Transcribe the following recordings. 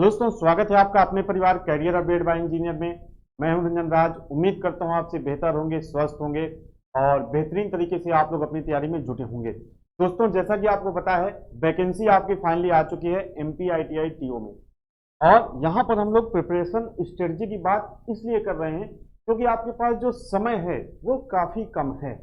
दोस्तों स्वागत है आपका अपने परिवार कैरियर अपडेट बाय इंजीनियर में। मैं हूं रंजन राज। उम्मीद करता हूं आपसे बेहतर होंगे, स्वस्थ होंगे और बेहतरीन तरीके से आप लोग अपनी तैयारी में जुटे होंगे। दोस्तों जैसा कि आपको पता है वैकेंसी आपकी फाइनली आ चुकी है एमपी आईटीआई टीओ में, और यहाँ पर हम लोग प्रिपरेशन स्ट्रेटजी की बात इसलिए कर रहे हैं क्योंकि आपके पास जो समय है वो काफी कम है।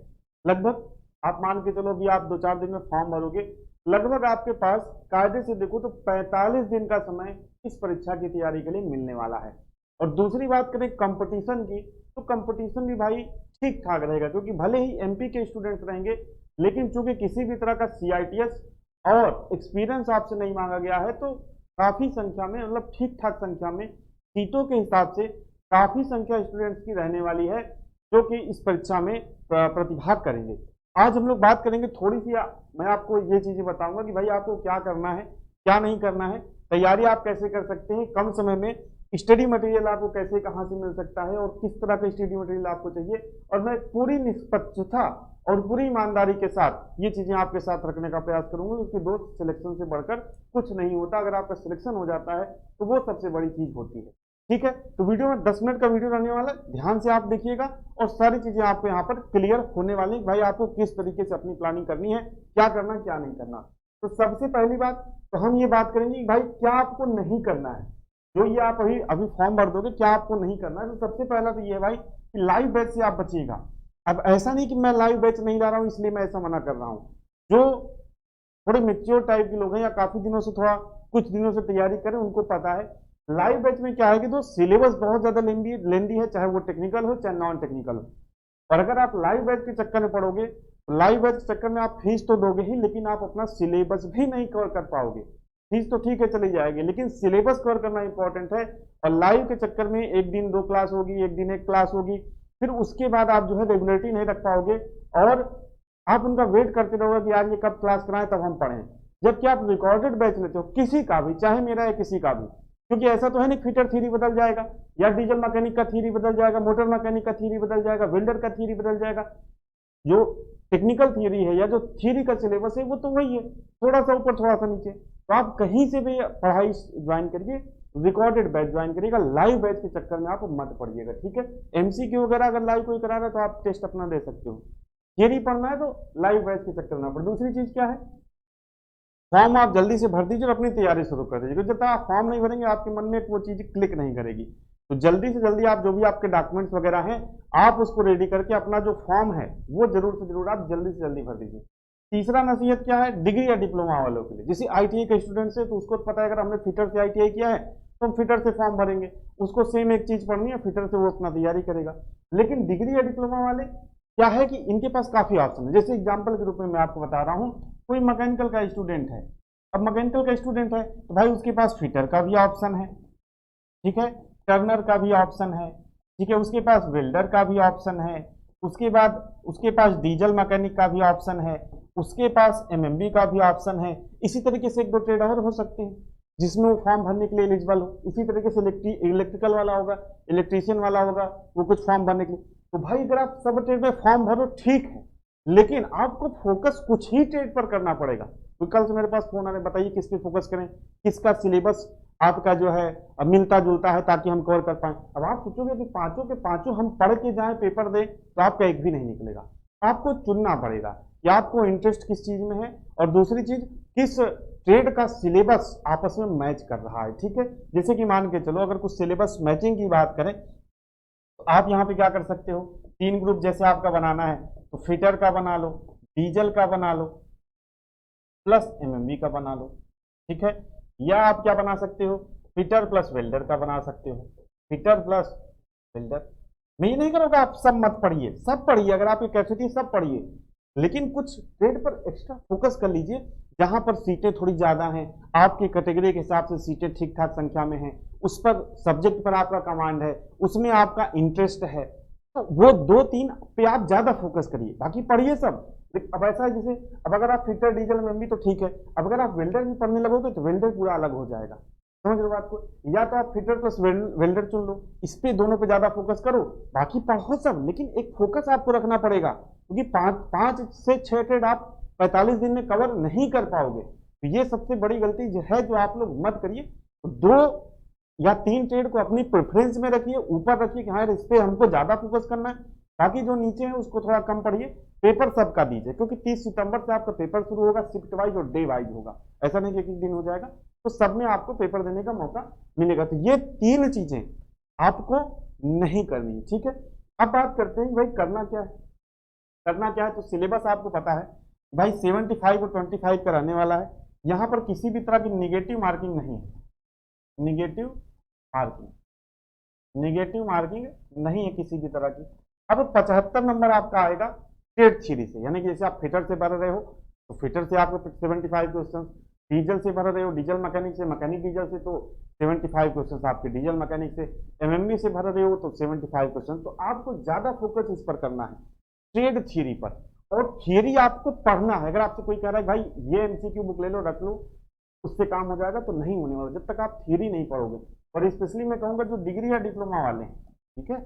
लगभग आप मान के चलो भी आप 2-4 दिन में फॉर्म भरोगे, लगभग आपके पास कायदे से देखो तो 45 दिन का समय इस परीक्षा की तैयारी के लिए मिलने वाला है। और दूसरी बात करें कंपटीशन की, तो कंपटीशन भी भाई ठीक ठाक रहेगा क्योंकि भले ही एमपी के स्टूडेंट्स रहेंगे, लेकिन चूंकि किसी भी तरह का सीआईटीएस और एक्सपीरियंस आपसे नहीं मांगा गया है, तो काफी संख्या में मतलब ठीक ठाक संख्या में सीटों के हिसाब से काफी संख्या स्टूडेंट्स की रहने वाली है जो कि इस परीक्षा में प्रतिभाग करेंगे। आज हम लोग बात करेंगे थोड़ी सी, मैं आपको ये चीजें बताऊंगा कि भाई आपको क्या करना है क्या नहीं करना है, तैयारी आप कैसे कर सकते हैं, कम समय में स्टडी मटेरियल आपको कैसे कहाँ से मिल सकता है और किस तरह का स्टडी मटेरियल आपको चाहिए। और मैं पूरी निष्पक्षता और पूरी ईमानदारी के साथ ये चीजें आपके साथ रखने का प्रयास करूंगा, क्योंकि दोस्त सिलेक्शन से बढ़कर कुछ नहीं होता। अगर आपका सिलेक्शन हो जाता है तो वो सबसे बड़ी चीज होती है। ठीक है, तो वीडियो में 10 मिनट का वीडियो रहने वाला है, ध्यान से आप देखिएगा और सारी चीजें आपको यहाँ पर क्लियर होने वाली। भाई आपको किस तरीके से अपनी प्लानिंग करनी है, क्या करना क्या नहीं करना। तो सबसे पहली बात तो हम ये बात करेंगे कि भाई क्या आपको नहीं करना है, जो ये आप अभी अभी फॉर्म भर दोगे क्या आपको नहीं करना है। तो सबसे पहला तो ये है भाई कि लाइव बैच से आप बचिएगा। अब ऐसा नहीं कि मैं लाइव बैच नहीं ला रहा हूँ इसलिए मैं ऐसा मना कर रहा हूँ। जो थोड़े मेच्योर टाइप के लोग हैं या काफी दिनों से थोड़ा कुछ दिनों से तैयारी करें, उनको पता है लाइव बैच में क्या है कि तो सिलेबस बहुत ज्यादा लेंदी है, चाहे वो टेक्निकल हो चाहे नॉन टेक्निकल हो। और अगर आप लाइव बैच के चक्कर में पड़ोगे तो लाइव बैच के चक्कर में आप फीस तो दोगे ही, लेकिन आप अपना सिलेबस भी नहीं कवर कर पाओगे। फीस तो ठीक है चली जाएगी, लेकिन सिलेबस कवर करना इंपॉर्टेंट है। और लाइव के चक्कर में एक दिन 2 क्लास होगी, एक दिन 1 क्लास होगी, फिर उसके बाद आप जो है रेगुलरिटी नहीं रख पाओगे और आप उनका वेट करते रहोगे कि यार ये कब क्लास कराएं तब हम पढ़ें। जबकि आप रिकॉर्डेड बैच लेते हो किसी का भी, चाहे मेरा या किसी का भी, क्योंकि ऐसा तो है नहीं फिटर थ्योरी बदल जाएगा या डीजल मैकेनिक का थ्योरी बदल जाएगा, मोटर मैकेनिक का थ्योरी बदल जाएगा, वेल्डर का थ्योरी बदल जाएगा। जो टेक्निकल थ्योरी है या जो थ्योरी का सिलेबस है वो तो वही है, थोड़ा सा ऊपर थोड़ा सा नीचे। तो आप कहीं से भी पढ़ाई ज्वाइन करिए, रिकॉर्डेड बैच ज्वाइन करिएगा, लाइव बैच के चक्कर में आप मत पढ़िएगा। ठीक है, एमसीक्यू वगैरह अगर लाइव कोई करा रहा है तो आप टेस्ट अपना दे सकते हो। थ्योरी पढ़ना है तो लाइव बैच के चक्कर में पढ़। दूसरी चीज क्या है, फॉर्म आप जल्दी से भर दीजिए और अपनी तैयारी शुरू कर दीजिए, क्योंकि जब तक आप फॉर्म नहीं भरेंगे आपके मन में वो चीज क्लिक नहीं करेगी। तो जल्दी से जल्दी आप जो भी आपके डॉक्यूमेंट्स वगैरह हैं आप उसको रेडी करके अपना जो फॉर्म है वो जरूर से जरूर आप जल्दी से जल्दी भर दीजिए। तीसरा नसीहत क्या है, डिग्री या डिप्लोमा वालों के लिए, जैसे आईटीआई के स्टूडेंट्स है तो उसको पता है अगर हमने फिटर से आईटीआई किया है तो हम फिटर से फॉर्म भरेंगे, उसको सेम एक चीज पढ़नी है, फिटर से वो अपना तैयारी करेगा। लेकिन डिग्री या डिप्लोमा वाले क्या है कि इनके पास काफी ऑप्शन है। जैसे एग्जाम्पल के रूप में मैं आपको बता रहा हूँ, कोई मैकेनिकल का स्टूडेंट है, अब मैकेनिकल का स्टूडेंट है तो भाई उसके पास फिटर का भी ऑप्शन है, ठीक है, टर्नर का भी ऑप्शन है, ठीक है, उसके पास वेल्डर का भी ऑप्शन है, उसके बाद उसके पास डीजल मैकेनिक का भी ऑप्शन है, उसके पास एमएमबी का भी ऑप्शन है। इसी तरीके से 1-2 ट्रेड और हो सकते हैं जिसमें वो फॉर्म भरने के लिए एलिजिबल हो। इसी तरीके से इलेक्ट्रिकल वाला होगा, इलेक्ट्रीशियन वाला होगा, वो कुछ फॉर्म भरने के लिए। तो भाई अगर आप सब ट्रेड में फॉर्म भरो ठीक है, लेकिन आपको फोकस कुछ ही ट्रेड पर करना पड़ेगा। तो कल से मेरे पास फोन आ रहे, बताइए किस पे फोकस करें, किसका सिलेबस आपका जो है मिलता जुलता है ताकि हम कवर कर पाए। अब आप सोचोगे कि पांचों के पांचों हम पढ़ के जाए पेपर दे तो आपका एक भी नहीं निकलेगा। आपको चुनना पड़ेगा कि आपको इंटरेस्ट किस चीज में है और दूसरी चीज किस ट्रेड का सिलेबस आपस में मैच कर रहा है। ठीक है, जैसे कि मान के चलो अगर कुछ सिलेबस मैचिंग की बात करें तो आप यहाँ पे क्या कर सकते हो, 3 ग्रुप जैसे आपका बनाना है तो फिटर का बना लो, डीजल का बना लो, प्लस एमएमबी का बना लो। ठीक है, या आप क्या बना सकते हो, फिटर प्लस वेल्डर का बना सकते हो, फिटर प्लस वेल्डर। मैं ये नहीं करूँगा आप सब मत पढ़िए, सब पढ़िए, अगर आपकी कैपेसिटी सब पढ़िए, लेकिन कुछ ट्रेड पर एक्स्ट्रा फोकस कर लीजिए जहां पर सीटें थोड़ी ज्यादा हैं, आपकी कैटेगरी के हिसाब से सीटें ठीक ठाक संख्या में हैं, उस पर सब्जेक्ट पर आपका कमांड है, उसमें आपका इंटरेस्ट है, तो वो 2-3 पे आप ज्यादा फोकस करिए, बाकी पढ़िए सब। अब ऐसा है जैसे अब अगर आप फिटर डीजल में भी तो ठीक है, अब अगर आप वेल्डर भी पढ़ने लगोगे तो वेल्डर पूरा अलग हो जाएगा। समझ रहे बात को, या तो आप फिटर प्लस वेल्डर चुन लो, इस पे दोनों पे ज्यादा फोकस करो, बाकी पढ़ो सब, लेकिन एक फोकस आपको रखना पड़ेगा, क्योंकि 5 से 6 ट्रेड आप 45 दिन में कवर नहीं कर पाओगे। तो ये सबसे बड़ी गलती जो है जो आप लोग मत करिए। तो 2 या 3 ट्रेड को अपनी प्रेफरेंस में रखिए, ऊपर रखिए कि हाँ यार इस पे हमको ज्यादा फोकस करना है, बाकी जो नीचे है उसको थोड़ा कम पढ़िए। पेपर सबका दीजिए, क्योंकि 30 सितंबर से आपका पेपर शुरू होगा, शिफ्ट वाइज और डे वाइज होगा, ऐसा नहीं कि एक दिन हो जाएगा, तो सब में आपको पेपर देने का मौका मिलेगा। तो ये 3 चीजें आपको नहीं करनी है, ठीक है। अब बात करते हैं भाई करना क्या है। करना क्या है, तो सिलेबस आपको पता है भाई 75 और 25 का रहने वाला है। यहाँ पर किसी भी तरह की निगेटिव मार्किंग नहीं है, निगेटिव मार्किंग, निगेटिव मार्किंग नहीं है किसी भी तरह की। अब 75 नंबर आपका आएगा ट्रेड थ्योरी से, यानी कि जैसे आप फिटर से भर रहे हो तो फिटर से आपको 75 क्वेश्चन, डीजल से भर रहे हो डीजल मैकेनिक से, मैकेनिक डीजल से तो 75 क्वेश्चन आपके डीजल मैकेनिक से, एमएमबी से भर रहे हो तो 75 क्वेश्चन। तो आपको ज्यादा फोकस इस पर करना है, ट्रेड थ्योरी पर। और थियरी आपको पढ़ना है। अगर आपसे कोई कह रहा है भाई ये एमसीक्यू बुक ले लो रख लो उससे काम हो जाएगा, तो नहीं होने वाला जब तक आप थियरी नहीं पढ़ोगे। और स्पेशली मैं कहूंगा जो डिग्री या डिप्लोमा वाले हैं, ठीक है,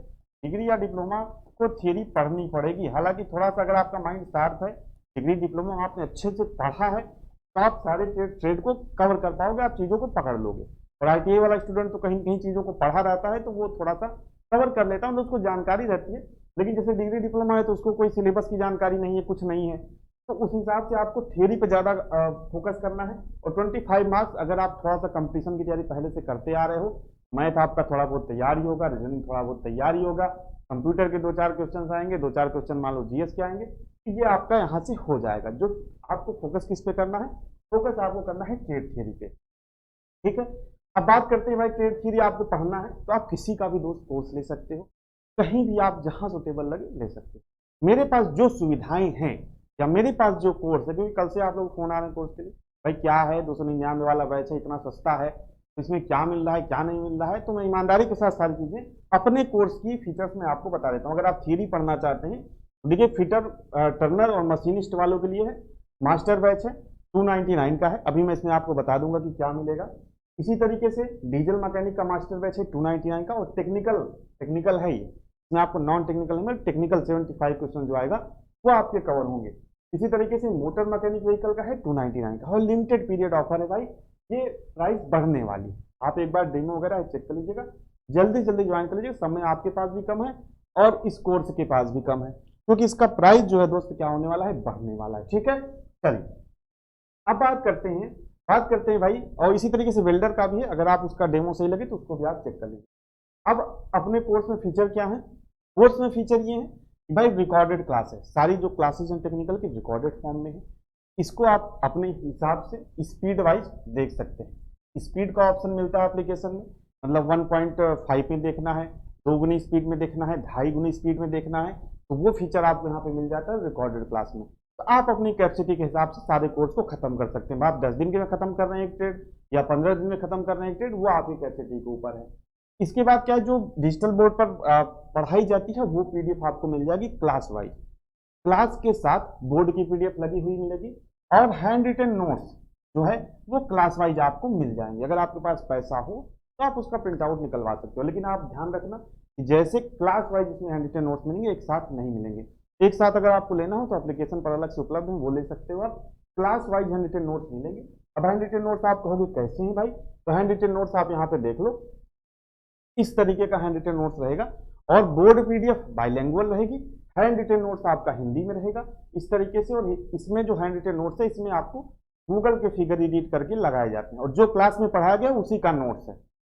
डिग्री या डिप्लोमा को थियरी पढ़नी पड़ेगी। हालांकि थोड़ा सा अगर आपका माइंड शार्प है, डिग्री डिप्लोमा आपने अच्छे से पढ़ा है, तो आप सारे ट्रेड को कवर कर पाओगे, आप चीजों को पकड़ लोगे। और आईटीआई वाला स्टूडेंट तो कहीं कहीं चीजों को पढ़ा रहता है तो वो थोड़ा सा कवर कर लेता है, मतलब उसको जानकारी रहती है। लेकिन जैसे डिग्री डिप्लोमा है तो उसको कोई सिलेबस की जानकारी नहीं है, कुछ नहीं है, तो उस हिसाब से आपको थियरी पे ज्यादा फोकस करना है। और 25 मार्क्स अगर आप थोड़ा सा कंपटीशन की तैयारी पहले से करते आ रहे हो, मैथ आपका थोड़ा बहुत तैयार ही होगा, रीजनिंग थोड़ा बहुत तैयार ही होगा, कंप्यूटर के 2-4 क्वेश्चन आएंगे, 2-4 क्वेश्चन मान लो जीएस के आएंगे, तो ये आपका यहाँ से हो जाएगा। जो आपको फोकस किस पे करना है, फोकस आपको करना है ट्रेड थियरी पे, ठीक है। अब बात करते हैं भाई ट्रेड थियरी आपको पढ़ना है तो आप किसी का भी दोस्त कोर्स ले सकते हो, कहीं भी आप जहां सुटेबल लगे ले सकते हो। मेरे पास जो सुविधाएं हैं या मेरे पास जो कोर्स है, क्योंकि कल से आप लोग फोन आ रहे हैं कोर्स के लिए, भाई क्या है 299 वाला बैच है, इतना सस्ता है, तो इसमें क्या मिल रहा है क्या नहीं मिल रहा है, तो मैं ईमानदारी के साथ सारी चीजें अपने कोर्स की फीचर्स में आपको बता देता हूँ। अगर आप थियरी पढ़ना चाहते हैं, देखिए फिटर टर्नर और मशीनिस्ट वालों के लिए है, मास्टर बैच है, 299 का है। अभी मैं इसमें आपको बता दूंगा कि क्या मिलेगा। इसी तरीके से डीजल मैकेनिक का मास्टर बैच है 299 का, और टेक्निकल टेक्निकल है ये, इसमें आपको नॉन टेक्निकल में टेक्निकल 75 क्वेश्चन जो आएगा वो आपके कवर होंगे। इसी तरीके से मोटर मैकेनिक व्हीकल का है 299 का, और लिमिटेड पीरियड ऑफर है भाई, ये प्राइस बढ़ने वाली। आप एक बार डेमो वगैरह चेक कर लीजिएगा, जल्दी जल्दी ज्वाइन कर लीजिएगा, समय आपके पास भी कम है और इस कोर्स के पास भी कम है, क्योंकि इसका प्राइस जो है दोस्त क्या होने वाला है, बढ़ने वाला है, ठीक है। चलिए अब बात करते हैं भाई, और इसी तरीके से वेल्डर का भी है, अगर आप उसका डेमो सही लगे तो उसको भी आप चेक कर लीजिए। अब अपने कोर्स में फीचर क्या है, कोर्स में फीचर ये है कि भाई रिकॉर्डेड क्लास है, सारी जो क्लासेस हैं टेक्निकल की रिकॉर्डेड फॉर्म में है, इसको आप अपने हिसाब से स्पीड वाइज देख सकते हैं। स्पीड का ऑप्शन मिलता है एप्लीकेशन में, मतलब 1.5 में देखना है, 2 गुनी स्पीड में देखना है, 2.5 गुनी स्पीड में देखना है, तो वो फीचर आपको यहाँ पे मिल जाता है रिकॉर्डेड क्लास में। तो आप अपनी कैपेसिटी के हिसाब से सारे कोर्स को खत्म कर सकते हैं। आप 10 दिन के में खत्म कर रहे हैं एक ट्रेड या 15 दिन में खत्म कर रहे हैं एक ट्रेड, वो आपकी कैपेसिटी के ऊपर है। इसके बाद क्या है, जो डिजिटल बोर्ड पर पढ़ाई जाती है वो पीडीएफ आपको मिल जाएगी क्लास वाइज, क्लास के साथ बोर्ड की पीडीएफ लगी हुई मिलेगी, और हैंड रिटन नोट्स जो है वो क्लास वाइज आपको मिल जाएंगे। अगर आपके पास पैसा हो तो आप उसका प्रिंट आउट निकलवा सकते हो, लेकिन आप ध्यान रखना कि जैसे क्लास वाइज इसमें हैंड रिटन नोट्स मिलेंगे एक साथ नहीं मिलेंगे। एक साथ अगर आपको लेना हो तो एप्लीकेशन पर अलग से उपलब्ध है, वो ले सकते हो आप, class wise handwritten notes मिलेंगे। अब हैंड रिटन नोट्स आप कहोगे कैसे हैं भाई, तो हैंड रिटन नोट्स आप यहाँ पे देख लो, इस तरीके का हैंड रिटन नोट्स रहेगा, और बोर्ड पीडीएफ बाइलैंग्वेज रहेगी, हैंड रिटन नोट्स आपका हिंदी में रहेगा इस तरीके से। और इसमें जो हैंड रिटन नोट्स है इसमें आपको गूगल के फिगर एडिट करके लगाए जाते हैं, और जो क्लास में पढ़ाया गया उसी का नोट्स है।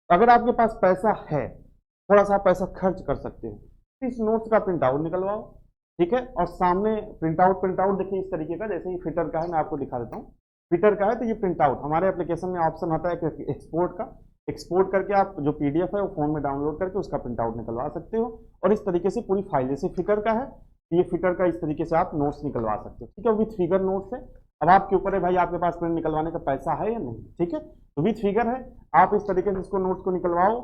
अगर आपके पास पैसा है, थोड़ा सा पैसा खर्च कर सकते हो, इस नोट्स का प्रिंट आउट निकलवाओ, ठीक है। और सामने प्रिंट आउट देखिए इस तरीके का, जैसे ही फिटर का है मैं आपको दिखा देता हूँ, फिटर का है तो ये प्रिंट आउट हमारे एप्लीकेशन में ऑप्शन आता है एक्सपोर्ट का, एक्सपोर्ट करके आप जो पीडीएफ है वो फोन में डाउनलोड करके उसका प्रिंट आउट निकलवा सकते हो। और इस तरीके से पूरी फाइल, जैसे फिटर का है ये फिटर का, इस तरीके से आप नोट्स निकलवा सकते हो, ठीक है, विथ फिगर नोट्स है। अब आपके ऊपर है भाई आपके पास प्रिंट निकलवाने का पैसा है या नहीं, ठीक है, तो विथ फिगर है, आप इस तरीके से इसको नोट्स को निकलवाओ,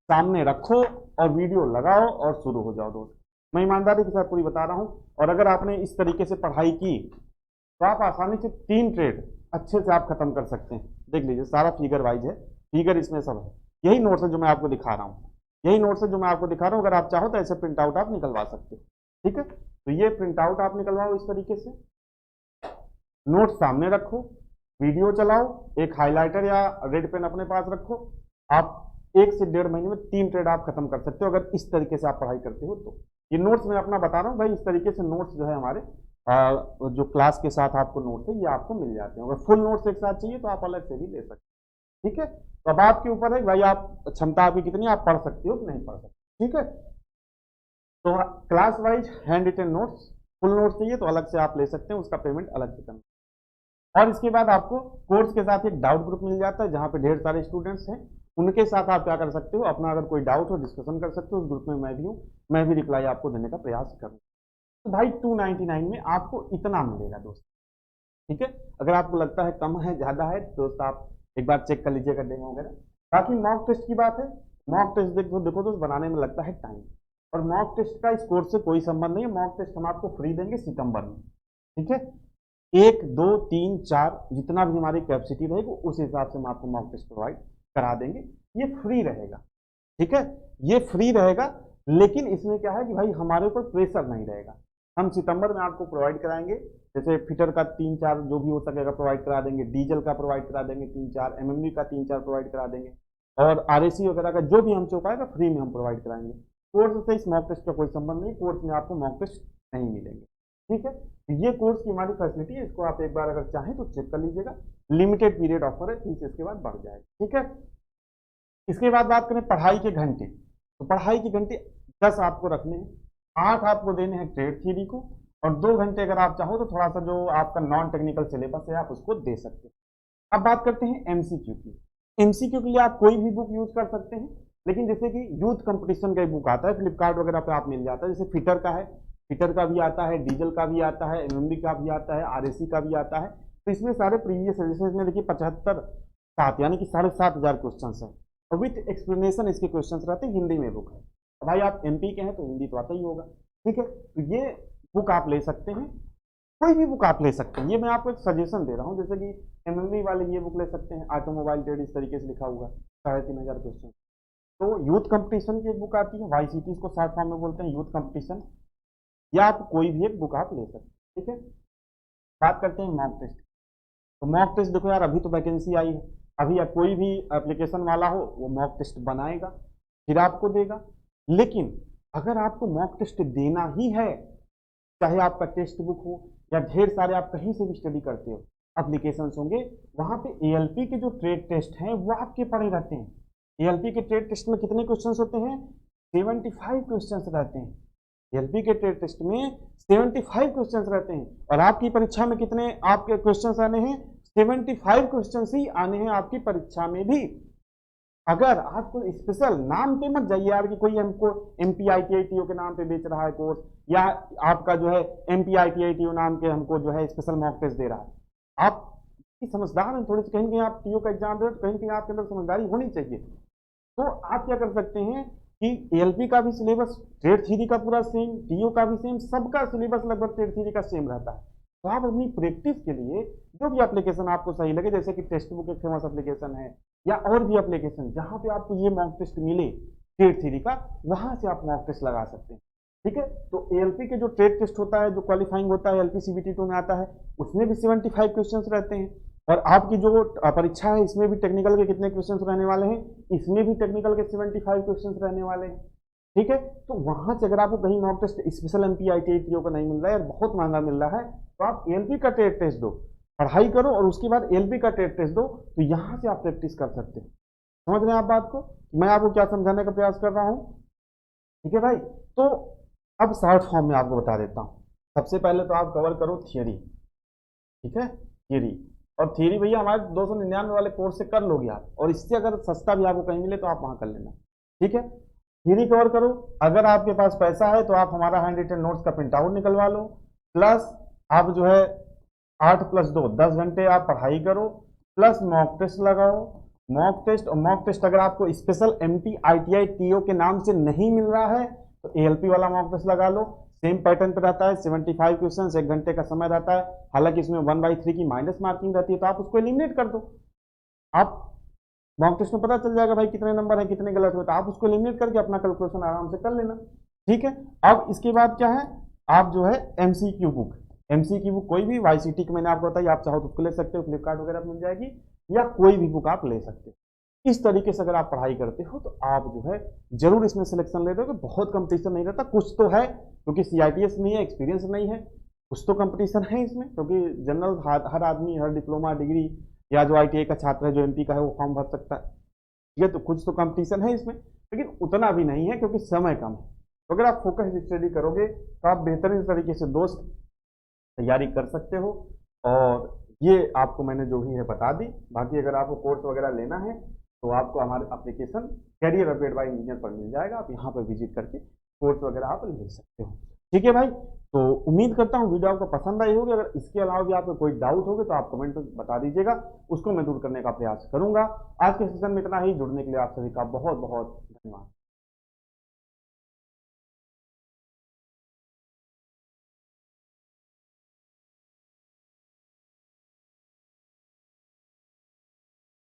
सामने रखो और वीडियो लगाओ और शुरू हो जाओ दोस्त। मैं ईमानदारी के साथ पूरी बता रहा हूँ, और अगर आपने इस तरीके से पढ़ाई की तो आप आसानी से 3 ट्रेड अच्छे से आप खत्म कर सकते हैं। देख लीजिए सारा फिगर वाइज है, फिगर इसमें सब है, यही नोट्स है जो मैं आपको दिखा रहा हूँ, यही नोट्स है जो मैं आपको दिखा रहा हूँ। अगर आप चाहो तो ऐसे प्रिंट आउट आप निकलवा सकते हो, ठीक है। तो ये प्रिंट आउट आप निकलवाओ इस तरीके से, नोट सामने रखो, वीडियो चलाओ, एक हाइलाइटर या रेड पेन अपने पास रखो, आप 1 से 1.5 महीने में 3 ट्रेड आप खत्म कर सकते हो अगर इस तरीके से आप पढ़ाई करते हो तो। ये नोट्स मैं अपना बता रहा हूँ भाई, इस तरीके से नोट्स जो है हमारे जो क्लास के साथ आपको नोट्स है ये आपको मिल जाते हैं। अगर फुल नोट्स एक साथ चाहिए तो आप अलग से भी ले सकते हैं, ठीक है। तो अब आपके ऊपर है भाई, आप क्षमता आपकी कितनी, आप पढ़ सकते हो कि नहीं पढ़ सकते, ठीक है। तो class wise handwritten notes, full notes चाहिए तो अलग से आप ले सकते हैं, उसका पेमेंट अलग से करना। और इसके बाद आपको कोर्स के साथ एक डाउट ग्रुप मिल जाता है जहां पे ढेर सारे स्टूडेंट्स हैं, उनके साथ आप क्या कर सकते हो, अपना अगर कोई डाउट हो डिस्कशन कर सकते हो। उस ग्रुप में मैं भी हूँ, मैं भी रिप्लाई आपको देने का प्रयास करूँ। तो भाई 299 में आपको इतना मिलेगा दोस्त, ठीक है। अगर आपको लगता है कम है ज़्यादा है दोस्त, आप एक बार चेक कर लीजिएगा डेमो वगैरह। बाकी मॉक टेस्ट की बात है, मॉक टेस्ट देखो देखो दोस्त बनाने में लगता है टाइम, और मॉक टेस्ट का इस कोर्स से कोई संबंध नहीं है। मॉक टेस्ट हम आपको फ्री देंगे सितंबर में, ठीक है। 1, 2, 3, 4 जितना भी हमारी कैपेसिटी रहेगी उस हिसाब से हम आपको मॉक टेस्ट प्रोवाइड करा देंगे। ये फ्री रहेगा, ठीक है, ये फ्री रहेगा। लेकिन इसमें क्या है कि भाई हमारे ऊपर प्रेशर नहीं रहेगा। हम सितंबर में आपको प्रोवाइड कराएंगे, जैसे फिटर का 3-4 जो भी हो सकेगा प्रोवाइड करा देंगे, डीजल का प्रोवाइड करा देंगे 3-4, एमएमवी का 3-4 प्रोवाइड करा देंगे, और आरएसी वगैरह का जो भी हमसे हो पाएगा फ्री में हम प्रोवाइड कराएंगे। कोर्स से इस मॉक टेस्ट का कोई संबंध नहीं, कोर्स में आपको मॉक टेस्ट नहीं मिलेंगे, ठीक है। तो ये कोर्स की हमारी फैसिलिटी है, इसको आप एक बार अगर चाहें तो चेक कर लीजिएगा। लिमिटेड पीरियड ऑफर है, फीस इसके बाद बढ़ जाएगी, ठीक है। इसके बाद बात करें पढ़ाई के घंटे, तो पढ़ाई के घंटे 10 आपको रखने हैं, 8 आपको देने हैं ट्रेड थ्योरी को, और 2 घंटे अगर आप चाहो तो थोड़ा सा जो आपका नॉन टेक्निकल सिलेबस है आप उसको दे सकते हैं। अब बात करते हैं एमसीक्यू की। एमसीक्यू के लिए आप कोई भी बुक यूज कर सकते हैं, लेकिन जैसे कि यूथ कंपटीशन का बुक आता है फ्लिपकार्ट वगैरह पे आप मिल जाता है, जैसे फिटर का है, फिटर का भी आता है, डीजल का भी आता है, एमएमबी का भी आता है, आरएसी का भी आता है। तो इसमें सारे प्रीवियस सर्विसेज में देखिए 75-7 यानी कि 7,500 क्वेश्चन है, और विथ एक्सप्लेनेशन इसके क्वेश्चन रहते हैं। हिंदी में बुक है, भाई आप एमपी के हैं तो हिंदी तो आता ही होगा, ठीक है। तो ये बुक आप ले सकते हैं, कोई भी बुक आप ले सकते हैं। ये मैं आपको एक सजेशन दे रहा हूँ, जैसे कि एमएमवी वाले ये बुक ले सकते हैं, ऑटोमोबाइल ट्रेड इस तरीके से लिखा हुआ 3,500 क्वेश्चन। तो यूथ कंपटीशन की एक बुक आती है, वाईसीटी इसको शॉर्ट फॉर्म में बोलते हैं, यूथ कंपटीशन, या आप कोई भी एक बुक आप ले सकते हैं, ठीक है। बात करते हैं मॉक टेस्ट। तो मॉक टेस्ट देखो यार, अभी तो वैकेंसी आई है, अभी या कोई भी एप्लीकेशन वाला हो वो मॉक टेस्ट बनाएगा फिर आपको देगा। लेकिन अगर आपको मॉक टेस्ट देना ही है, चाहे आपका टेक्स्ट बुक हो या ढेर सारे आप कहीं से भी स्टडी करते हो एप्लीकेशन होंगे, वहां पे एएलपी के जो ट्रेड टेस्ट हैं वो आपके पड़े रहते हैं। एएलपी के ट्रेड टेस्ट में कितने क्वेश्चंस होते हैं, 75 क्वेश्चंस रहते हैं। एएलपी के ट्रेड टेस्ट में 75 क्वेश्चंस रहते हैं, और आपकी परीक्षा में कितने आपके क्वेश्चंस आने हैं, 75 क्वेश्चंस ही आने हैं आपकी परीक्षा में भी। अगर आपको स्पेशल नाम पे मत जाइए यार कि कोई हमको एमपीआईटीआईटीओ के नाम पे बेच रहा है कोर्स, या आपका जो है एमपीआईटीआईटीओ नाम के हमको जो है स्पेशल मॉक टेस्ट दे रहा है। आप समझदार हैं थोड़ी सी, कहीं कहीं आप टीओ का एग्जाम दे रहे हो, कहीं कहीं आपके अंदर समझदारी होनी चाहिए। तो आप क्या कर सकते हैं कि एएलपी का भी सिलेबस, ट्रेड थ्योरी का पूरा सेम, टीओ का भी सेम, सबका सिलेबस लगभग ट्रेड थ्योरी का सेम रहता है। तो आप अपनी प्रैक्टिस के लिए जो भी एप्लीकेशन आपको सही लगे, जैसे कि टेक्स्ट बुक एक फेमस एप्लीकेशन है, या और भी एप्लीकेशन जहां पे आपको ये मॉक टेस्ट मिले ट्रेड थ्योरी का, वहां से आप मॉक टेस्ट लगा सकते हैं, ठीक है। तो एएलपी के जो ट्रेड टेस्ट होता है, जो क्वालिफाइंग होता है, एलपी सीबीटी2 में आता है, उसमें भी 75 क्वेश्चंस रहते हैं। और आपकी जो परीक्षा है इसमें भी टेक्निकल के कितने क्वेश्चंस रहने वाले हैं, इसमें भी टेक्निकल के 75 क्वेश्चंस रहने वाले हैं, ठीक है। तो वहां से अगर आपको कहीं मॉक टेस्ट स्पेशल एमपीआईटीआईटीओ का नहीं मिल रहा है और बहुत महंगा मिल रहा है, तो आप एएलपी का ट्रेड टेस्ट दो, पढ़ाई करो, और उसके बाद एएलपी का ट्रेड टेस्ट दो, तो यहां से आप प्रैक्टिस कर सकते हैं। समझ रहे हैं आप बात को, मैं आपको क्या समझाने का प्रयास कर रहा हूं, ठीक है भाई। तो अब शॉर्ट फॉर्म में आपको बता देता हूं। सबसे पहले तो आप कवर करो थियरी, ठीक है, थियरी। और थियरी भैया हमारे 299 वाले कोर्स से कर लोगे आप, और इससे अगर सस्ता भी आपको कहीं मिले तो आप वहां कर लेना, ठीक है। थियरी कवर करो, अगर आपके पास पैसा है तो आप हमारा हैंड रिटन नोट्स का प्रिंट आउट निकलवा लो, प्लस आप जो है 8 + 2 10 घंटे आप पढ़ाई करो, प्लस मॉक टेस्ट लगाओ। मॉक टेस्ट, और मॉक टेस्ट अगर आपको स्पेशल एमपीआईटीआईटीओ के नाम से नहीं मिल रहा है तो एएलपी वाला मॉक टेस्ट लगा लो। सेम पैटर्न पे रहता है, 75 क्वेश्चन, 1 घंटे का समय रहता है। हालांकि इसमें 1/3 की माइनस मार्किंग रहती है, तो आप उसको एलिमिनेट कर दो। आप मॉक टेस्ट में पता चल जाएगा भाई कितने नंबर है, कितने गलत हुए, तो आप उसको एलिमिनेट करके अपना कैलकुलेशन आराम से कर लेना, ठीक है। अब इसके बाद क्या है, आप जो है एमसीक्यू बुक, एमसीक्यू बुक कोई भी, वाईसीटी की मैंने आपको बताई, आप चाहो तो उसको ले सकते हो, फ्लिपकार्ट वगैरह मिल जाएगी, या कोई भी बुक आप ले सकते हो, इस तरीके से अगर आप पढ़ाई करते हो तो आप जो है जरूर इसमें सिलेक्शन लेते हो। बहुत कंपटीशन नहीं रहता, कुछ तो है क्योंकि CITS नहीं है, एक्सपीरियंस नहीं है, कुछ तो कंपटीशन है इसमें, क्योंकि जनरल हर आदमी हर डिप्लोमा डिग्री या जो ITI का छात्र है जो MP का है वो फॉर्म भर सकता है। ठीक है, तो कुछ तो कंपटीशन है इसमें, लेकिन उतना भी नहीं है क्योंकि समय कम है। तो अगर आप फोकस स्टडी करोगे तो आप बेहतरीन तरीके से दोस्त तैयारी कर सकते हो। और ये आपको मैंने जो भी है बता दी। बाकी अगर आपको कोर्स वगैरह लेना है तो आपको हमारे application career update by engineer पर मिल जाएगा, आप यहाँ पर विजिट करके कोर्स वगैरह आप ले सकते हो। ठीक है भाई, तो उम्मीद करता हूँ वीडियो आपको पसंद आई होगी। अगर इसके अलावा भी आपको कोई डाउट होगा तो आप कमेंट में बता दीजिएगा, उसको मैं दूर करने का प्रयास करूंगा। आज के सेशन में इतना ही। जुड़ने के लिए आप सभी का बहुत बहुत धन्यवाद।